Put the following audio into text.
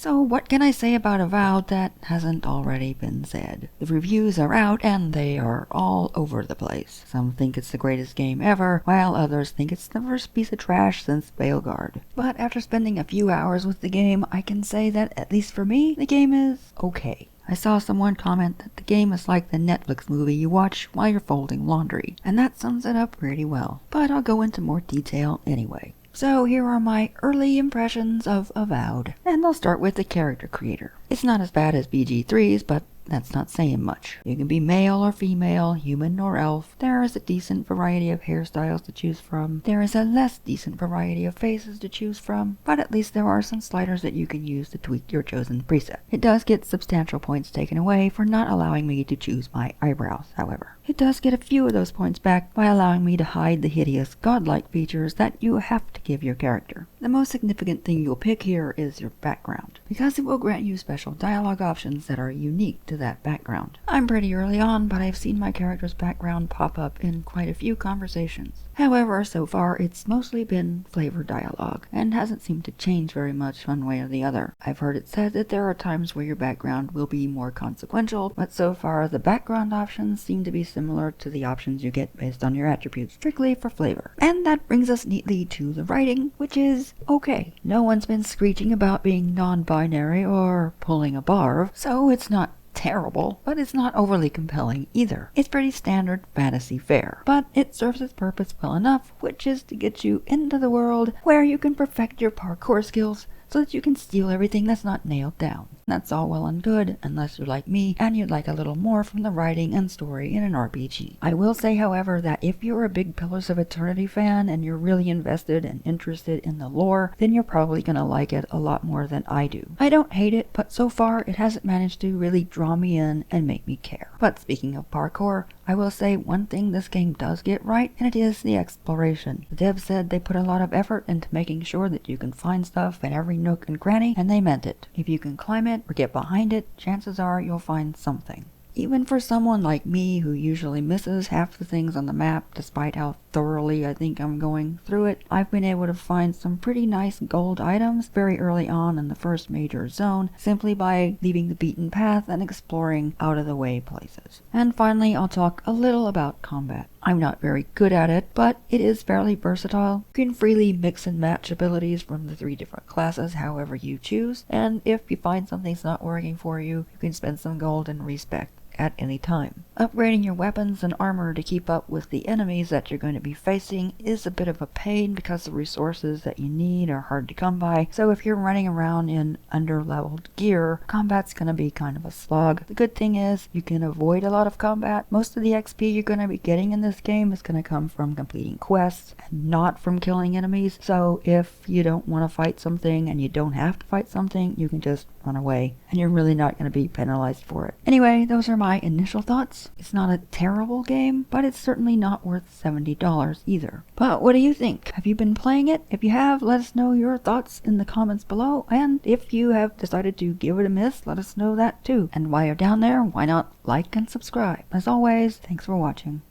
So what can I say about Avowed that hasn't already been said? The reviews are out and they are all over the place. Some think it's the greatest game ever, while others think it's the worst piece of trash since Veilguard. But after spending a few hours with the game, I can say that, at least for me, the game is okay. I saw someone comment that the game is like the Netflix movie you watch while you're folding laundry, and that sums it up pretty well. But I'll go into more detail anyway. So here are my early impressions of Avowed, and I'll start with the character creator. It's not as bad as BG3's, but that's not saying much. You can be male or female, human or elf. There is a decent variety of hairstyles to choose from. There is a less decent variety of faces to choose from, but at least there are some sliders that you can use to tweak your chosen preset. It does get substantial points taken away for not allowing me to choose my eyebrows, however. It does get a few of those points back by allowing me to hide the hideous godlike features that you have to give your character. The most significant thing you'll pick here is your background, because it will grant you special dialogue options that are unique to that background. I'm pretty early on, but I've seen my character's background pop up in quite a few conversations. However, so far it's mostly been flavor dialogue, and hasn't seemed to change very much one way or the other. I've heard it said that there are times where your background will be more consequential, but so far the background options seem to be similar to the options you get based on your attributes, strictly for flavor. And that brings us neatly to the writing, which is okay. No one's been screeching about being non-binary or pulling a barf, so it's not terrible, but it's not overly compelling either. It's pretty standard fantasy fare, but it serves its purpose well enough, which is to get you into the world where you can perfect your parkour skills so that you can steal everything that's not nailed down. That's all well and good, unless you're like me and you'd like a little more from the writing and story in an RPG. I will say, however, that if you're a big Pillars of Eternity fan and you're really invested and interested in the lore, then you're probably gonna like it a lot more than I do. I don't hate it, but so far it hasn't managed to really draw me in and make me care. But speaking of parkour, I will say one thing this game does get right, and it is the exploration. The devs said they put a lot of effort into making sure that you can find stuff in every nook and cranny, and they meant it. If you can climb it or get behind it, chances are you'll find something. Even for someone like me who usually misses half the things on the map despite how thoroughly I think I'm going through it, I've been able to find some pretty nice gold items very early on in the first major zone simply by leaving the beaten path and exploring out of the way places. And finally, I'll talk a little about combat. I'm not very good at it, but it is fairly versatile. You can freely mix and match abilities from the 3 different classes however you choose, and if you find something's not working for you, you can spend some gold and respec at any time. Upgrading your weapons and armor to keep up with the enemies that you're going to be facing is a bit of a pain because the resources that you need are hard to come by, so if you're running around in under-leveled gear, combat's going to be kind of a slog. The good thing is you can avoid a lot of combat. Most of the XP you're going to be getting in this game is going to come from completing quests and not from killing enemies, so if you don't want to fight something and you don't have to fight something, you can just run away and you're really not going to be penalized for it. Anyway, those are my initial thoughts. It's not a terrible game, but it's certainly not worth $70 either. But what do you think? Have you been playing it? If you have, let us know your thoughts in the comments below, and if you have decided to give it a miss, let us know that too. And while you're down there, why not like and subscribe? As always, thanks for watching.